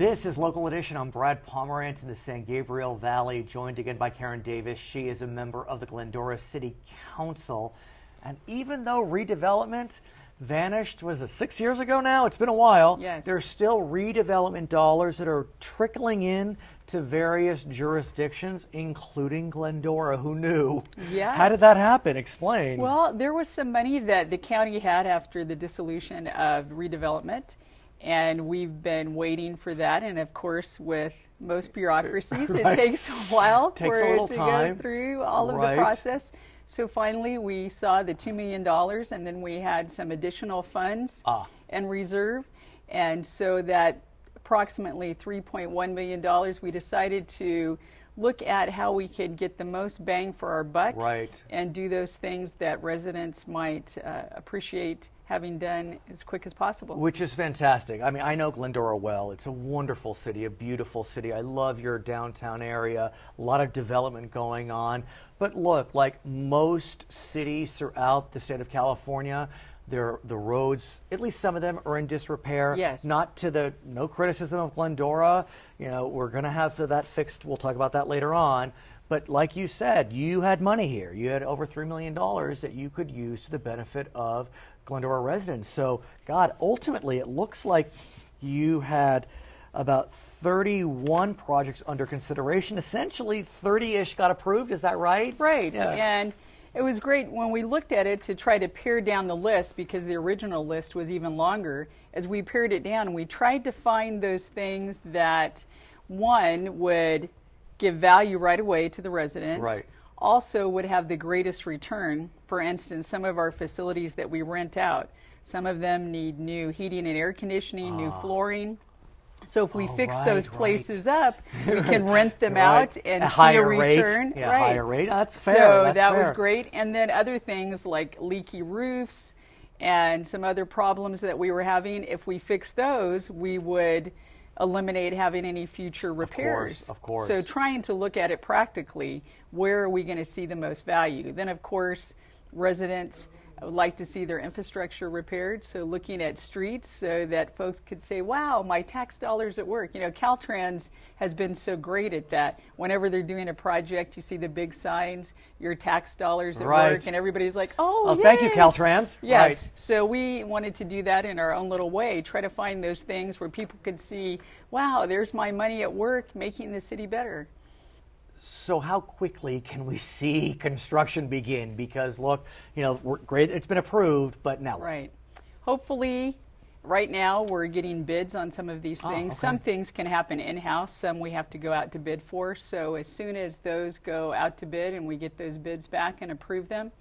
This is Local Edition. I'm Brad Pomerance in the San Gabriel Valley, joined again by Karen Davis. She is a member of the Glendora City Council. And even though redevelopment vanished, was it 6 years ago now? It's been a while. Yes. There's still redevelopment dollars that are trickling in to various jurisdictions, including Glendora. Who knew? Yes. How did that happen? Explain. Well, there was some money that the county had after the dissolution of redevelopment, and we've been waiting for that. And of course, with most bureaucracies, Right. It takes a while Takes for a little it to time. go through all of Right. the process. So finally, we saw the $2 million, and then we had some additional funds and reserve. And so that approximately $3.1 million, we decided to look at how we could get the most bang for our buck, Right. and do those things that residents might appreciate having done as quick as possible. Which is fantastic. I mean, I know Glendora well. It's a wonderful city, a beautiful city. I love your downtown area, a lot of development going on. But look, like most cities throughout the state of California, the roads, at least some of them, are in disrepair. Yes. No criticism of Glendora. You know, we're going to have that fixed. We'll talk about that later on. But like you said, you had money here. You had over $3 million that you could use to the benefit of Glendora residents. So, God, ultimately, it looks like you had about 31 projects under consideration. Essentially, 30-ish got approved. Is that right? Right. Yeah. And it was great when we looked at it to try to pare down the list, because the original list was even longer. As we pared it down, we tried to find those things that, one, would give value right away to the residents. Right. Also would have the greatest return. For instance, some of our facilities that we rent out, some of them need new heating and air conditioning, new flooring. So if we fix those places up, we can rent them out and see a return. Yeah, higher rate. That's fair. So That's that fair. was great. And then other things like leaky roofs and some other problems that we were having, if we fix those, we would eliminate having any future repairs. Of course. So trying to look at it practically, where are we going to see the most value? Then, of course, residents would like to see their infrastructure repaired, so looking at streets so that folks could say, wow, my tax dollars at work. You know, Caltrans has been so great at that. Whenever they're doing a project, you see the big signs, your tax dollars at work, and everybody's like, oh, yay. Thank you, Caltrans. Yes, Right. So we wanted to do that in our own little way, try to find those things where people could see, wow, there's my money at work making the city better. So how quickly can we see construction begin? Because look, you know, we're great. It's been approved, but now what? Right. Hopefully, right now we're getting bids on some of these things. Okay. Some things can happen in-house. Some we have to go out to bid for. So as soon as those go out to bid and we get those bids back and approve them,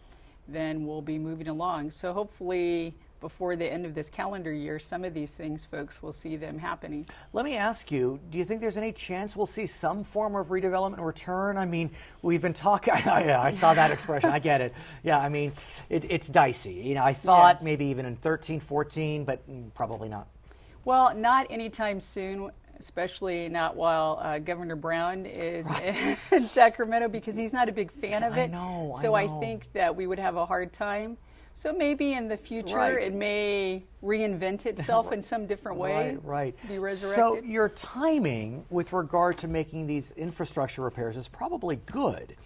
then we'll be moving along. So hopefully, before the end of this calendar year, some of these things, folks, will see them happening. Let me ask you, do you think there's any chance we'll see some form of redevelopment return? I mean, we've been talking, I saw that expression, I get it. Yeah, I mean, it's dicey. You know, I thought maybe even in 13, 14, but probably not. Well, not anytime soon, especially not while Governor Brown is in Sacramento, because he's not a big fan of it. I know. I think that we would have a hard time. So maybe in the future it may reinvent itself in some different way. Right. Be resurrected. So your timing with regard to making these infrastructure repairs is probably good,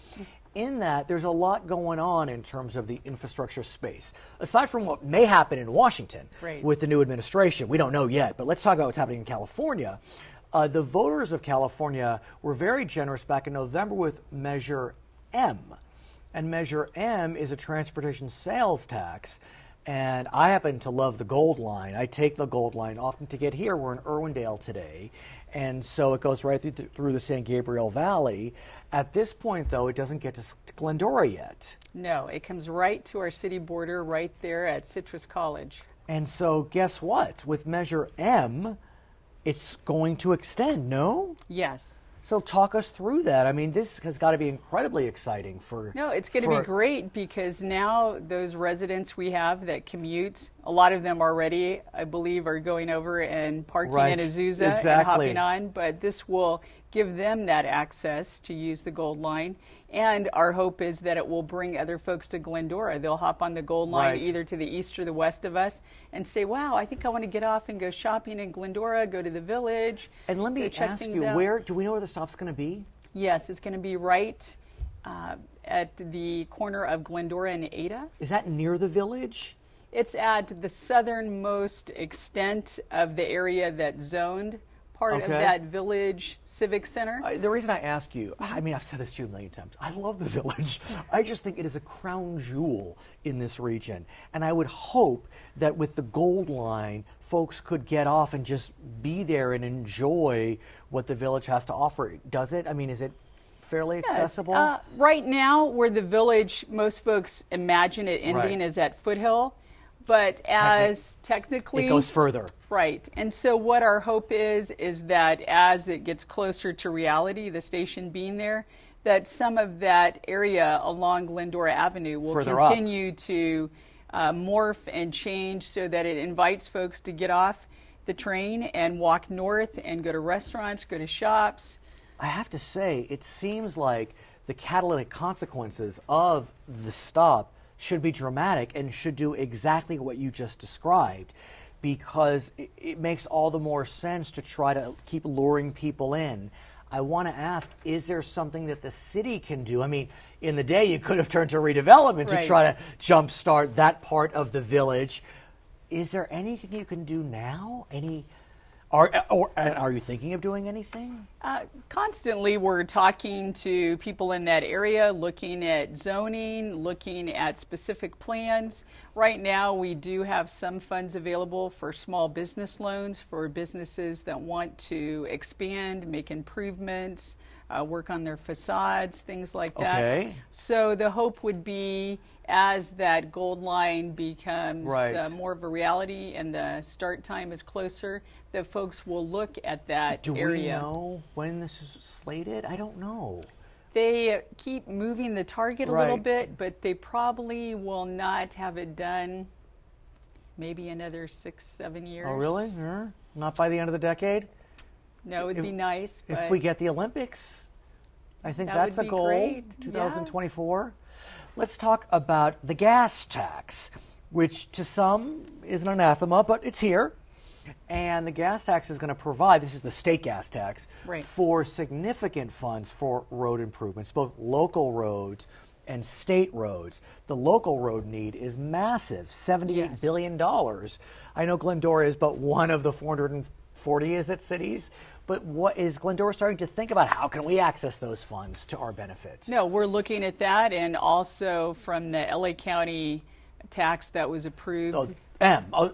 in that there's a lot going on in terms of the infrastructure space. Aside from what may happen in Washington with the new administration, we don't know yet, but let's talk about what's happening in California. The voters of California were very generous back in November with Measure M. And Measure M is a transportation sales tax. And I happen to love the Gold Line. I take the Gold Line often to get here. We're in Irwindale today. And so it goes right through the San Gabriel Valley. At this point, though, it doesn't get to Glendora yet. No, it comes right to our city border right there at Citrus College. And so guess what? With Measure M, it's going to extend, no? Yes. So talk us through that. I mean, this has got to be incredibly exciting for... No, it's going to be great, because now those residents we have that commute, a lot of them already, I believe, are going over and parking in Azusa and hopping on. But this will give them that access to use the Gold Line. And our hope is that it will bring other folks to Glendora. They'll hop on the Gold Line either to the east or the west of us and say, wow, I think I want to get off and go shopping in Glendora, go to the village. And let me ask you, where do we know where the stop's going to be? Yes, it's going to be right at the corner of Glendora and Ada. Is that near the village? It's at the southernmost extent of the area that's zoned part of that village civic center. The reason I ask you, I mean, I've said this to you a million times, I love the village. I just think it is a crown jewel in this region. And I would hope that with the Gold Line, folks could get off and just be there and enjoy what the village has to offer. Does it? I mean, is it fairly accessible? Right now, where the village, most folks imagine it ending is at Foothill. But as technically it goes further. Right. And so what our hope is that as it gets closer to reality, the station being there, that some of that area along Glendora Avenue will continue to morph and change so that it invites folks to get off the train and walk north and go to restaurants, go to shops. I have to say, it seems like the catalytic consequences of the stop should be dramatic and should do exactly what you just described, because it makes all the more sense to try to keep luring people in. I want to ask, is there something that the city can do? I mean, in the day you could have turned to redevelopment to try to jumpstart that part of the village. Is there anything you can do now? Are you thinking of doing anything? Constantly, we're talking to people in that area, looking at zoning, looking at specific plans. Right now, we do have some funds available for small business loans for businesses that want to expand, make improvements, work on their facades, things like that. Okay. So the hope would be, as that Gold Line becomes more of a reality and the start time is closer, that folks will look at that area. Do we know when this is slated? I don't know. They keep moving the target a little bit, but they probably will not have it done maybe another 6-7 years. Oh, really? Not by the end of the decade? No, it'd be nice. But if we get the Olympics, I think that's a goal. Great. 2024. Let's talk about the gas tax, which to some is an anathema, but it's here. And the gas tax is going to provide, this is the state gas tax, for significant funds for road improvements, both local roads and state roads. The local road need is massive, $78 billion. I know Glendora is but one of the 440 cities. But what is Glendora starting to think about? How can we access those funds to our benefit? No, we're looking at that, and also from the LA County tax that was approved.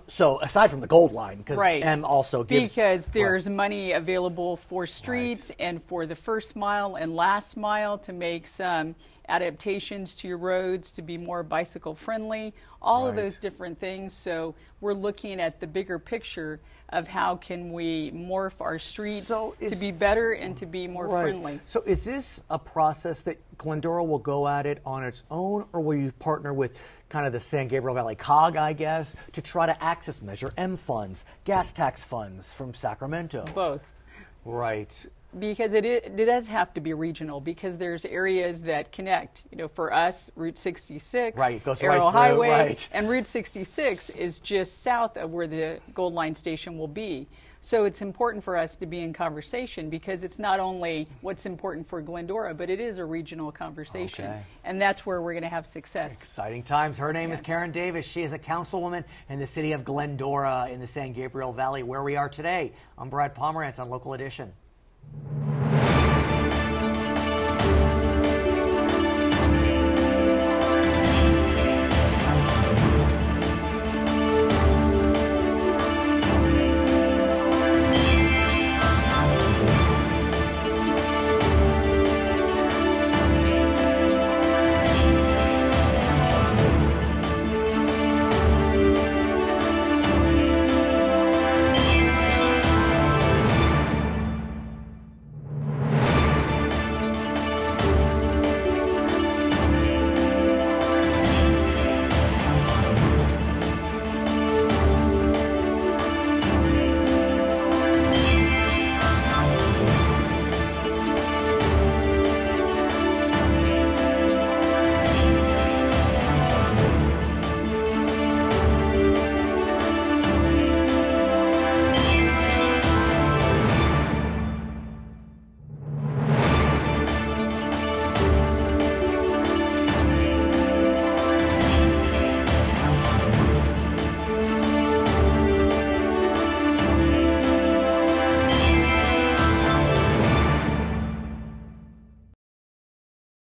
So aside from the Gold Line, because M also gives... Because there's money available for streets and for the first mile and last mile to make some adaptations to your roads to be more bicycle friendly, all of those different things. So we're looking at the bigger picture of how can we morph our streets to be better and to be more friendly. So is this a process that Glendora will go at it on its own, or will you partner with kind of the San Gabriel Valley COG, I guess, to try to access Measure M funds, gas tax funds from Sacramento? Both. Right. Because it does have to be regional, because there's areas that connect. You know, for us, Route 66, goes Arrow right Highway, through, and Route 66 is just south of where the Gold Line station will be. So it's important for us to be in conversation, because it's not only what's important for Glendora, but it is a regional conversation. And that's where we're going to have success. Exciting times. Her name is Karen Davis. She is a councilwoman in the city of Glendora in the San Gabriel Valley, where we are today. I'm Brad Pomerance on Local Edition.